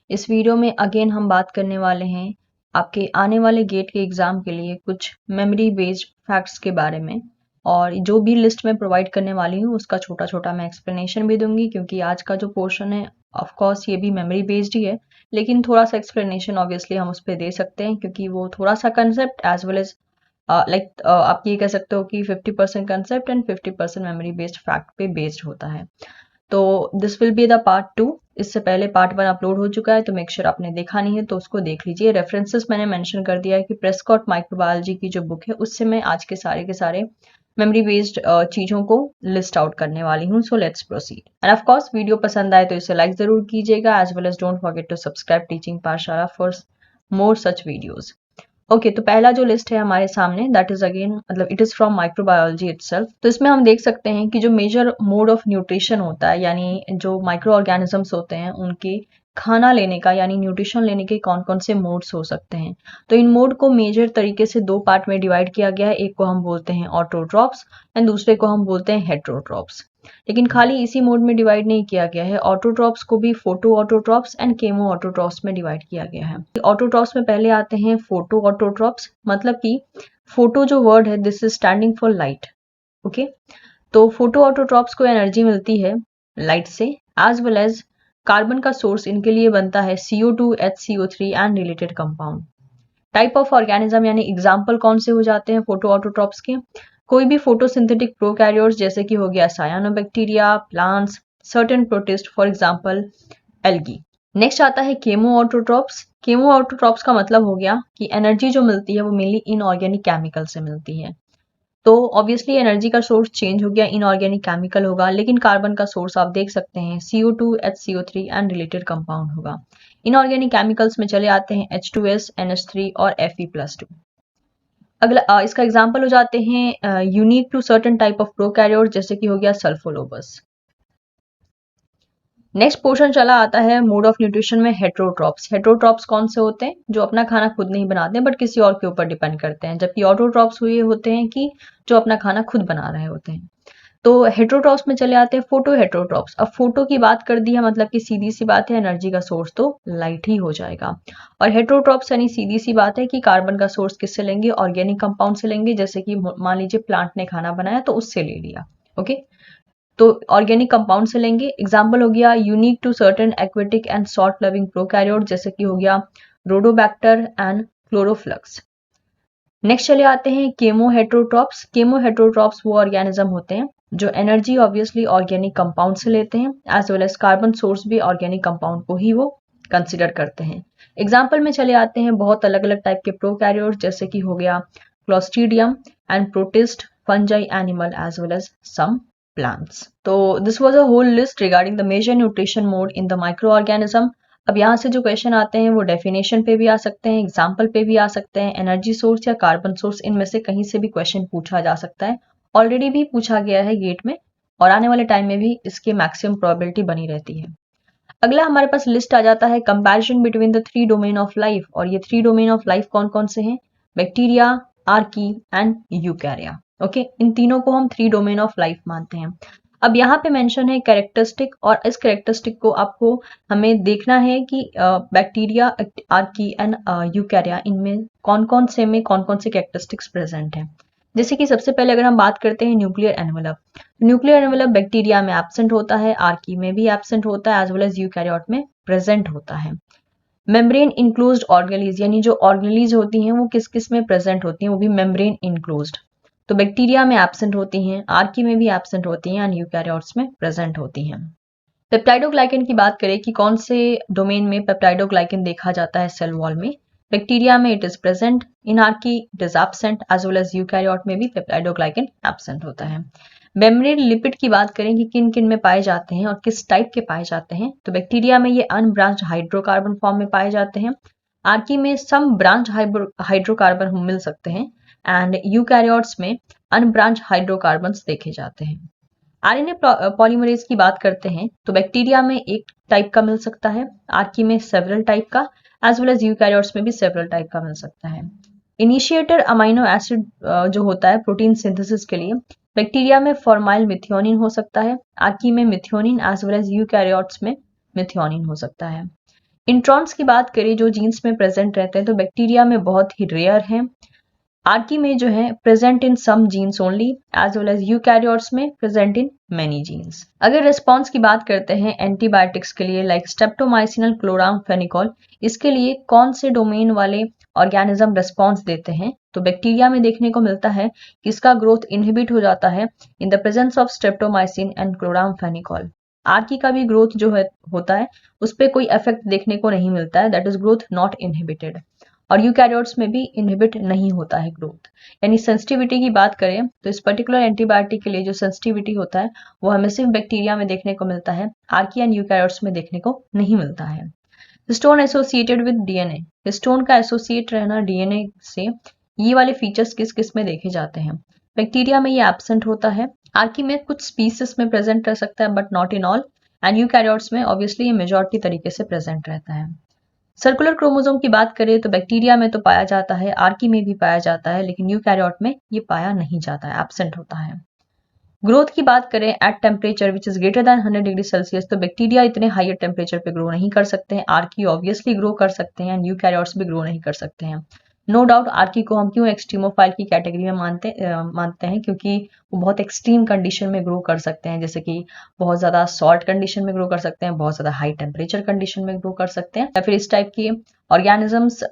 इस वीडियो में अगेन हम बात करने वाले हैं आपके आने वाले गेट के एग्ज़ाम के लिए कुछ मेमोरी बेस्ड फैक्ट्स के बारे में। और जो भी लिस्ट मैं प्रोवाइड करने वाली हूँ उसका छोटा छोटा मैं एक्सप्लेनेशन भी दूंगी, क्योंकि आज का जो पोर्शन है ऑफ कोर्स ये भी मेमोरी बेस्ड ही है, लेकिन थोड़ा सा एक्सप्लेनेशन ऑब्वियसली हम उस पर दे सकते हैं, क्योंकि वो थोड़ा सा कंसेप्ट एज वेल एज आप ये कह सकते हो कि 50% concept and 50% memory based fact पे बेस्ड होता है। तो this will be the part 2। इससे पहले पार्ट 1 अपलोड हो चुका है, तो मेक श्योर आपने देखा नहीं है तो उसको देख लीजिए। रेफरेंसेस मैंने मेंशन कर दिया है कि प्रेस्कॉट माइक्रोबायोलॉजी की जो बुक है उससे मैं आज के सारे मेमोरी बेस्ड चीज़ों को लिस्ट आउट करने वाली हूँ। So let's proceed. And of course video पसंद आए तो इसे लाइक ज़रूर कीजिएगा, as well as don't forget to subscribe teaching Pathshala for more such videos. Okay, तो पहला जो लिस्ट है हमारे सामने दैट इज अगेन मतलब it is from microbiology itself. तो इसमें हम देख सकते हैं कि जो मेजर मोड ऑफ न्यूट्रिशन होता है, यानी जो माइक्रो ऑर्गेनिजम्स होते हैं उनके खाना लेने का यानी न्यूट्रिशन लेने के कौन कौन से मोड्स हो सकते हैं। तो इन मोड को मेजर तरीके से दो पार्ट में डिवाइड किया गया है। एक को हम बोलते हैं ऑटोट्रॉप्स एंड दूसरे को हम बोलते हैं हेटेरोट्रॉप्स। लेकिन खाली इसी मोड में डिवाइड नहीं किया गया है, ऑटोट्रॉप्स को भी photo autotrophs and chemo autotrophs में डिवाइड किया गया है। ऑटोट्रॉप्स में पहले आते हैं फोटो ऑटोट्रॉप्स, मतलब कि फोटो जो वर्ड है this is standing for light. Okay, तो फोटो ऑटोट्रॉप्स को एनर्जी मिलती है लाइट से, एज वेल एज कार्बन का सोर्स इनके लिए बनता है CO2 HCO3 and related compound. Type of organism यानी एग्जाम्पल कौन से हो जाते हैं फोटो ऑटोट्रॉप्स के, कोई भी फोटोसिंथेटिक प्रोकैरियोट्स जैसे कि हो गया cyanobacteria, plants, certain protist for example algae. Next आता है केमो ऑटोट्रॉप्स। केमो ऑटोट्रॉप्स का मतलब हो गया कि एनर्जी जो मिलती है वो मेनली इनऑर्गेनिक केमिकल से मिलती है। तो ऑब्वियसली एनर्जी का सोर्स चेंज हो गया, इनऑर्गेनिक केमिकल होगा, लेकिन कार्बन का सोर्स आप देख सकते हैं CO2 HCO3 and related compound होगा। इनऑर्गेनिक केमिकल्स में चले आते हैं H2S, NH3 और Fe+2। अगला इसका एग्जांपल हो जाते हैं unique to certain type of prokaryote जैसे कि हो गया सल्फोलोबस। नेक्स्ट पोर्शन चला आता है मोड ऑफ न्यूट्रिशन में हेटेरोट्रॉप्स। हेटेरोट्रॉप्स कौन से होते हैं, जो अपना खाना खुद नहीं बनाते हैं बट किसी और के ऊपर डिपेंड करते हैं, जबकि ऑटोट्रॉप्स हुए होते हैं कि जो अपना खाना खुद बना रहे होते हैं। तो हेटेरोट्रॉप्स में चले आते हैं फोटो हेटेरोट्रॉप्स। अब फोटो की बात कर दी है मतलब कि सीधी सी बात है एनर्जी का सोर्स तो लाइट ही हो जाएगा। और हेटेरोट्रॉप्स यानी सीधी सी बात है कि कार्बन का सोर्स किससे लेंगे, ऑर्गेनिक कंपाउंड से लेंगे, जैसे कि मान लीजिए प्लांट ने खाना बनाया तो उससे ले लिया। ओके, तो ऑर्गेनिक कंपाउंड से लेंगे। एग्जाम्पल हो गया unique to certain aquatic and salt loving prokaryote जैसे कि हो गया रोडोबैक्टर एंड क्लोरोफ्लक्स। नेक्स्ट चले आते हैं केमो हेटेरोट्रॉप्स। केमो हेटेरोट्रॉप्स वो ऑर्गेनिज्म होते हैं जो एनर्जी ऑब्वियसली ऑर्गेनिक कंपाउंड से लेते हैं, as well as carbon source भी ऑर्गेनिक कंपाउंड को ही वो कंसिडर करते हैं। एग्जाम्पल में चले आते हैं बहुत अलग अलग टाइप के प्रोकैरियोट जैसे कि हो गया clostridium and protist, fungi, animal as well as some plants. तो this was a whole list regarding the major nutrition mode in the microorganism. अब यहाँ से जो क्वेश्चन आते हैं वो डेफिनेशन पे भी आ सकते हैं, एग्जाम्पल पे भी आ सकते हैं, एनर्जी सोर्स या कार्बन सोर्स इनमें से कहीं से भी क्वेश्चन पूछा जा सकता है। ऑलरेडी भी पूछा गया है गेट में और आने वाले टाइम में भी इसकी मैक्सिमम प्रोबेबिलिटी बनी रहती है। अगला हमारे पास लिस्ट आ जाता है comparison between the 3 domain of life. और ये 3 डोमेन ऑफ लाइफ कौन कौन से हैं, bacteria, archaea and eukarya. Okay, इन तीनों को हम 3 डोमेन ऑफ लाइफ मानते हैं। अब यहाँ पे मेंशन है कैरेक्टरिस्टिक, और इस कैरेक्टरिस्टिक को आपको हमें देखना है कि बैक्टीरिया, आर्की एंड यूकैरिया इनमें कौन कौन से कैरेक्टरिस्टिक्स प्रेजेंट हैं। जैसे कि सबसे पहले अगर हम बात करते हैं nuclear envelope, nuclear envelope bacteria में एब्सेंट होता है, आर्की में भी एब्सेंट होता है, एज वेल एज यूकैरियोट में प्रेजेंट होता है। मेम्ब्रेन इनक्लोज्ड ऑर्गेनीज यानी जो ऑर्गेनीज होती हैं वो किस किस में प्रेजेंट होती हैं, वो भी मेम्ब्रेन इनक्लोज्ड। तो बैक्टीरिया में एब्सेंट होती हैं, आर्की में भी एब्सेंट होती हैं एंड यूकैरियोट्स में प्रेजेंट होती हैं। पेप्टाइडोग्लाइकन की बात करें कि कौन से डोमेन में पेप्टाइडोग्लाइकन देखा जाता है सेल वॉल में, बैक्टीरिया में it is present, in archaea it is absent, as well as eukaryote में भी पेप्टाइडोग्लाइकन एब्सेंट होता है। मेम्ब्रेन लिपिड की बात करें कि किन किन में पाए जाते हैं और किस टाइप के पाए जाते हैं, तो बैक्टीरिया में ये अनब्रांच्ड हाइड्रोकार्बन फॉर्म में पाए जाते हैं, आर्की में सम ब्रांच हाइड्रोकार्बन मिल सकते हैं एंड यूकैरियोट्स में अनब्रांच हाइड्रोकार्बन्स देखे जाते हैं। आरएनए पॉलीमरेज की बात करते हैं तो बैक्टीरिया में एक टाइप का मिल सकता है, आर्की में सेवरल टाइप का, एज वेल एज यूकैरियोट्स में भी सेवरल टाइप का मिल सकता है। इनिशिएटर अमाइनो एसिड जो होता है प्रोटीन सिंथेसिस के लिए, बैक्टीरिया में फॉर्माइल मिथियोनिन हो सकता है, आर्की में methionine, as well as eukaryotes में मिथियोनिन हो सकता है। इंट्रॉन्स की बात करें जो जीन्स में प्रेजेंट रहते हैं तो बैक्टीरिया में बहुत ही रेयर हैं। आर्की में जो है present in some genes only as well as eukaryotes में प्रेजेंट इन मेनी जीन्स। अगर रिस्पॉन्स की बात करते हैं एंटीबायोटिक्स के लिए लाइक स्ट्रेप्टोमाइसिन और क्लोरामफेनिकोल, इसके लिए कौन से डोमेन वाले ऑर्गेनिज्म रिस्पॉन्स देते हैं तो बैक्टीरिया में देखने को मिलता है कि इसका ग्रोथ इनहिबिट हो जाता है इन the presence of streptomycin and chloramphenicol. Archie का भी ग्रोथ जो है होता है उस पर कोई इफेक्ट देखने को नहीं मिलता है, that is growth not inhibited. और यूकैरियोट्स में भी इनहिबिट नहीं होता है ग्रोथ। यानी सेंसिटिविटी की बात करें तो इस पर्टिकुलर एंटीबायोटिक के लिए जो सेंसिटिविटी होता है वो हमें सिर्फ बैक्टीरिया में देखने को मिलता है, आर्की एंड यूकैरियोट्स में देखने को नहीं मिलता है। Histone associated with DNA, histone का एसोसिएट रहना डीएनए से, ये वाले फीचर्स किस किस में देखे जाते हैं? बैक्टीरिया में ये एब्सेंट होता है, आर्की में कुछ स्पीसीज में प्रेजेंट रह सकता है but not in all, and eukaryotes में ऑब्वियसली ये मेजॉरिटी तरीके से प्रेजेंट रहता है। सर्कुलर क्रोमोसोम की बात करें तो बैक्टीरिया में तो पाया जाता है, आर्की में भी पाया जाता है, लेकिन यूकैरियोट में ये पाया नहीं जाता है, एब्सेंट होता है। ग्रोथ की बात करें at temperature which is greater than 100 degree Celsius तो बैक्टीरिया इतने हायर टेम्परेचर पे ग्रो नहीं कर सकते हैं, आर्की ऑब्वियसली ग्रो कर सकते हैं एंड यूकैरियोट्स भी ग्रो नहीं कर सकते हैं। नो डाउट आर्की को हम क्यों एक्सट्रीमोफाइल की कैटेगरी में मानते हैं क्योंकि वो बहुत एक्सट्रीम कंडीशन में ग्रो कर सकते हैं, जैसे कि बहुत ज़्यादा सॉल्ट कंडीशन में ग्रो कर सकते हैं, बहुत ज़्यादा हाई टेम्परेचर कंडीशन में ग्रो कर सकते हैं, या फिर इस टाइप की ऑर्गेनिजम्स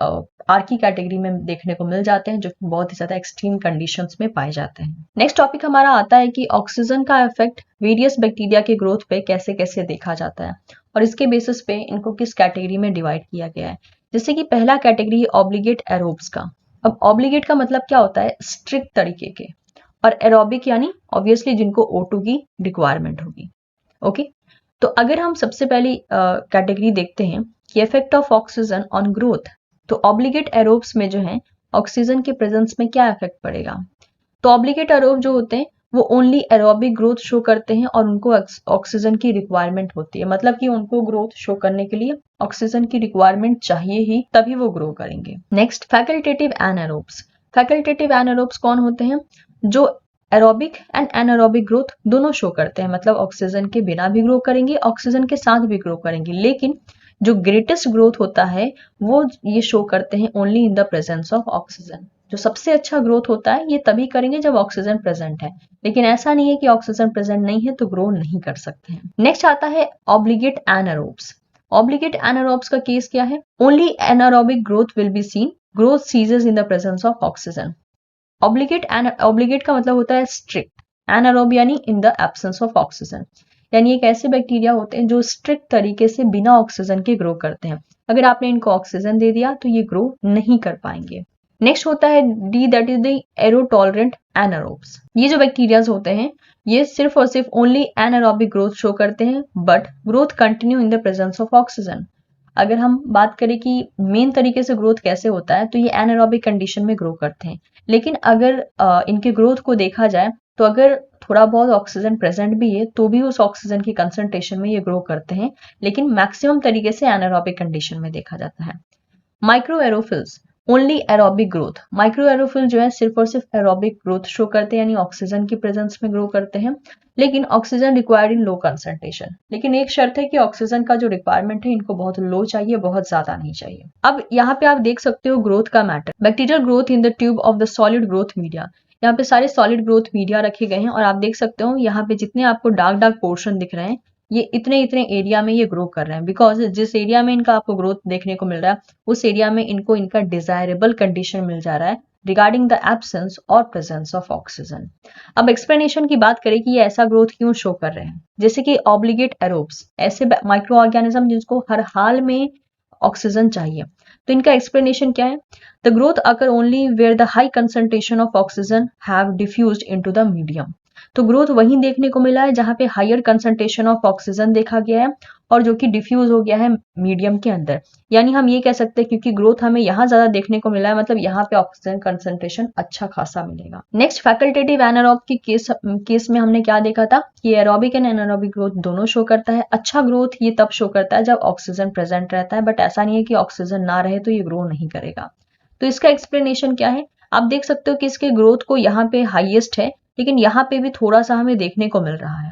आर्की कैटेगरी में देखने को मिल जाते हैं जो कि बहुत ही ज़्यादा एक्सट्रीम कंडीशंस में पाए जाते हैं। नेक्स्ट टॉपिक हमारा आता है कि ऑक्सीजन का इफेक्ट वेरियस बैक्टीरिया के ग्रोथ पे कैसे कैसे देखा जाता है और इसके बेसिस पे इनको किस कैटेगरी में डिवाइड किया गया है। जैसे कि पहला कैटेगरी ऑब्लिगेट एरोब्स का। अब ऑब्लिगेट का मतलब क्या होता है? स्ट्रिक्ट तरीके के, और एरोबिक यानी ऑब्वियसली जिनको O2 की रिक्वायरमेंट होगी। ओके, तो अगर हम सबसे पहली कैटेगरी देखते हैं कि effect of oxygen on growth, तो ऑब्लिगेट एरोब्स में जो है ऑक्सीजन के प्रेजेंस में क्या इफेक्ट पड़ेगा? तो ऑब्लिगेट एरोब जो होते हैं वो ओनली एरोबिक ग्रोथ शो करते हैं और उनको ऑक्सीजन की रिक्वायरमेंट होती है, मतलब कि उनको ग्रोथ शो करने के लिए ऑक्सीजन की रिक्वायरमेंट चाहिए ही तभी वो ग्रो करेंगे। Next facultative anaerobes. Facultative anaerobes कौन होते हैं? जो एरोबिक एंड एनारोबिक ग्रोथ दोनों शो करते हैं, मतलब ऑक्सीजन के बिना भी ग्रो करेंगे, ऑक्सीजन के साथ भी ग्रो करेंगे, लेकिन जो ग्रेटेस्ट ग्रोथ होता है वो ये शो करते हैं only in the presence of oxygen. जो सबसे अच्छा ग्रोथ होता है ये तभी करेंगे जब ऑक्सीजन प्रेजेंट है, लेकिन ऐसा नहीं है कि ऑक्सीजन प्रेजेंट नहीं है तो ग्रो नहीं कर सकते हैं। नेक्स्ट आता है ऑब्लिगेट एनारोब्स। ऑब्लिगेट एनारोब्स का केस क्या है? Only anaerobic growth will be seen, growth ceases in the presence of oxygen. Obligate का मतलब होता है स्ट्रिक्ट, एनारोब यानी in the absence of oxygen, यानी एक ऐसे बैक्टीरिया होते हैं जो स्ट्रिक्ट तरीके से बिना ऑक्सीजन के ग्रो करते हैं। अगर आपने इनको ऑक्सीजन दे दिया तो ये ग्रो नहीं कर पाएंगे। नेक्स्ट होता है D, that is the aerotolerant anaerobes. ये जो बैक्टीरियाज होते हैं ये सिर्फ और सिर्फ ओनली एनारोबिक ग्रोथ शो करते हैं but growth continue in the presence of oxygen. अगर हम बात करें कि मेन तरीके से ग्रोथ कैसे होता है तो ये एनारोबिक कंडीशन में ग्रो करते हैं, लेकिन अगर इनके ग्रोथ को देखा जाए तो अगर थोड़ा बहुत ऑक्सीजन प्रेजेंट भी है तो भी उस ऑक्सीजन की कंसंट्रेशन में ये ग्रो करते हैं, लेकिन मैक्सिमम तरीके से एनारोबिक कंडीशन में देखा जाता है। Micro aerophiles only aerobic growth. Micro aerophile जो है सिर्फ और सिर्फ एरोबिक ग्रोथ शो करते हैं, यानी ऑक्सीजन की प्रेजेंस में ग्रो करते हैं, लेकिन oxygen required in low concentration. लेकिन एक शर्त है कि ऑक्सीजन का जो रिक्वायरमेंट है इनको बहुत लो चाहिए, बहुत ज्यादा नहीं चाहिए। अब यहाँ पे आप देख सकते हो ग्रोथ का matter. Bacterial growth in the tube of the solid growth media. यहाँ पे सारे सॉलिड ग्रोथ मीडिया रखे गए हैं और आप देख सकते हो यहाँ पे जितने आपको डार्क डार्क पोर्शन दिख रहे हैं ये इतने इतने एरिया में ये ग्रो कर रहे हैं, बिकॉज जिस एरिया में इनका आपको ग्रोथ देखने को मिल रहा है उस एरिया में इनको इनका डिजायरेबल कंडीशन मिल जा रहा है रिगार्डिंग द एब्सेंस और प्रेजेंस ऑफ ऑक्सीजन। अब एक्सप्लेनेशन की बात करें कि ये ऐसा ग्रोथ क्यों शो कर रहे हैं, जैसे कि ऑब्लिगेट एरोब्स, ऐसे माइक्रो ऑर्गेनिज्म जिसको हर हाल में ऑक्सीजन चाहिए, तो इनका एक्सप्लेनेशन क्या है? The growth occur only where the high concentration of oxygen have diffused into the medium. तो ग्रोथ वहीं देखने को मिला है जहां पे हायर कंसंट्रेशन ऑफ ऑक्सीजन देखा गया है और जो कि डिफ्यूज हो गया है मीडियम के अंदर। यानी हम ये कह सकते हैं क्योंकि ग्रोथ हमें यहाँ ज्यादा देखने को मिला है, मतलब यहाँ पे ऑक्सीजन कंसंट्रेशन अच्छा खासा मिलेगा। नेक्स्ट फैकल्टेटिव एनारोब के केस में हमने क्या देखा था कि एरोबिक एंड एनारोबिक ग्रोथ दोनों शो करता है। अच्छा ग्रोथ ये तब शो करता है जब ऑक्सीजन प्रेजेंट रहता है, बट ऐसा नहीं है कि ऑक्सीजन ना रहे तो ये ग्रो नहीं करेगा। तो इसका एक्सप्लेनेशन क्या है? आप देख सकते हो कि इसके ग्रोथ को यहाँ पे हाईएस्ट है, लेकिन यहाँ पे भी थोड़ा सा हमें देखने को मिल रहा है।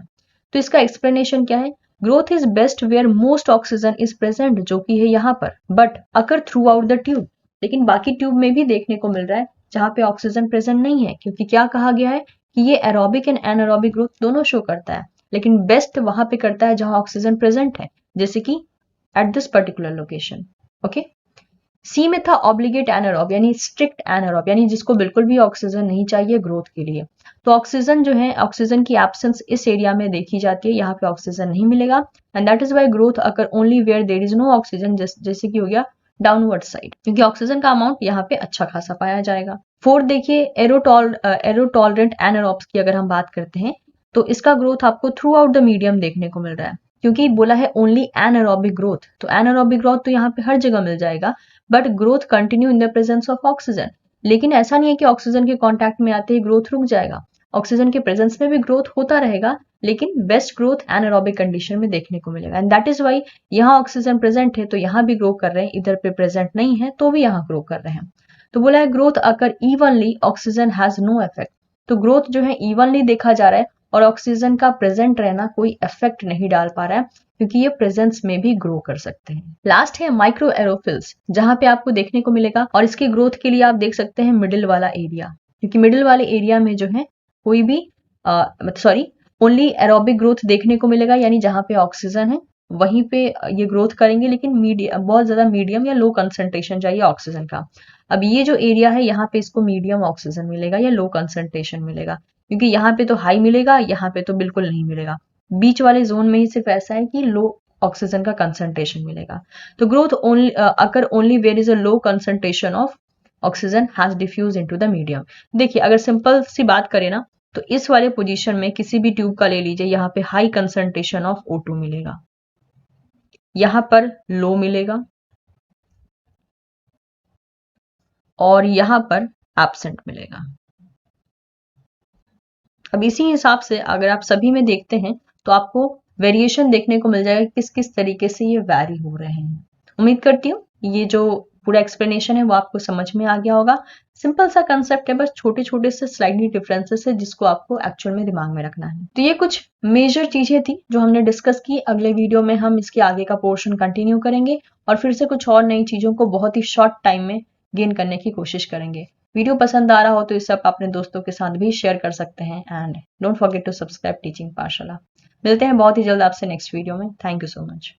तो इसका एक्सप्लेनेशन क्या है? Growth is best where most oxygen is present, जो कि है यहाँ पर, but occur throughout the tube. लेकिन बाकी ट्यूब में भी देखने को मिल रहा है जहाँ पे ऑक्सीजन प्रेजेंट नहीं है, क्योंकि क्या कहा गया है कि ये एरोबिक एंड एनारोबिक ग्रोथ दोनों शो करता है, लेकिन बेस्ट वहां पे करता है जहां ऑक्सीजन प्रेजेंट है, जैसे कि at this particular location. Okay, C में था ऑब्लिगेट एनारोब यानी स्ट्रिक्ट एनारोब, यानी जिसको बिल्कुल भी ऑक्सीजन नहीं चाहिए ग्रोथ के लिए। तो ऑक्सीजन जो है, ऑक्सीजन की एब्सेंस इस एरिया में देखी जाती है, यहाँ पे ऑक्सीजन नहीं मिलेगा, and that is why growth occur only where there is no oxygen, जैसे कि हो गया डाउनवर्ड साइड, क्योंकि ऑक्सीजन का अमाउंट यहाँ पे अच्छा खासा पाया जाएगा। फोर्थ देखिए, एरोटॉलरेंट एनारोब्स की अगर हम बात करते हैं तो इसका ग्रोथ आपको थ्रू आउट द मीडियम देखने को मिल रहा है, क्योंकि बोला है ओनली एनारोबिक ग्रोथ, तो एनारोबिक ग्रोथ तो यहाँ पे हर जगह मिल जाएगा, but growth continue in the presence of oxygen. लेकिन ऐसा नहीं है कि ऑक्सीजन के कांटेक्ट में आते ही ग्रोथ रुक जाएगा, ऑक्सीजन के प्रेजेंस में भी ग्रोथ होता रहेगा, लेकिन बेस्ट ग्रोथ एनारोबिक कंडीशन में देखने को मिलेगा, एंड दैट इज वाई यहाँ ऑक्सीजन प्रेजेंट है तो यहाँ भी ग्रो कर रहे हैं, इधर पे प्रेजेंट नहीं है तो भी यहाँ ग्रो कर रहे हैं। तो बोला है growth occur evenly, oxygen has no effect. तो ग्रोथ जो है इवनली देखा जा रहा है और ऑक्सीजन का प्रेजेंट रहना कोई इफेक्ट नहीं डाल पा रहा है, क्योंकि ये प्रेजेंस में भी ग्रो कर सकते हैं। लास्ट है माइक्रो एरोफिल्स, जहां पे आपको देखने को मिलेगा, और इसके ग्रोथ के लिए आप देख सकते हैं मिडिल वाला एरिया, क्योंकि मिडिल वाले एरिया में जो है कोई भी ओनली एरोबिक ग्रोथ देखने को मिलेगा, यानी जहां पे ऑक्सीजन है वहीं पे ये ग्रोथ करेंगे, लेकिन बहुत ज्यादा मीडियम या लो कंसंट्रेशन चाहिए ऑक्सीजन का। अब ये जो एरिया है यहाँ पे इसको मीडियम ऑक्सीजन मिलेगा या लो कंसंट्रेशन मिलेगा, क्योंकि यहाँ पे तो हाई मिलेगा, यहाँ पे तो बिल्कुल नहीं मिलेगा। बीच वाले जोन में ही सिर्फ ऐसा है कि लो ऑक्सीजन का कंसंट्रेशन मिलेगा। तो growth only occur only where is a low concentration of oxygen has diffuse into the medium. देखिए अगर सिंपल सी बात करें ना, तो इस वाले पोजीशन में किसी भी ट्यूब का ले लीजिए, यहाँ पे हाई कंसंट्रेशन ऑफ O2 मिलेगा, यहाँ पर लो मिलेगा, और यहाँ पर एब्सेंट मिलेगा। अब इसी हिसाब से अगर आप सभी में देखते हैं तो आपको वेरिएशन देखने को मिल जाएगा किस किस तरीके से ये वैरी हो रहे हैं। उम्मीद करती हूँ ये जो पूरा एक्सप्लेनेशन है वो आपको समझ में आ गया होगा। सिंपल सा कंसेप्ट है, बस छोटे छोटे से स्लाइडली डिफरेंसेस है जिसको आपको एक्चुअल में दिमाग में रखना है। तो ये कुछ मेजर चीजें थी जो हमने डिस्कस की। अगले वीडियो में हम इसके आगे का पोर्शन कंटिन्यू करेंगे और फिर से कुछ और नई चीजों को बहुत ही शॉर्ट टाइम में गेन करने की कोशिश करेंगे। वीडियो पसंद आ रहा हो तो इसे आप अपने दोस्तों के साथ भी शेयर कर सकते हैं, and don't forget to subscribe teaching Pathshala. मिलते हैं बहुत ही जल्द आपसे नेक्स्ट वीडियो में। Thank you so much.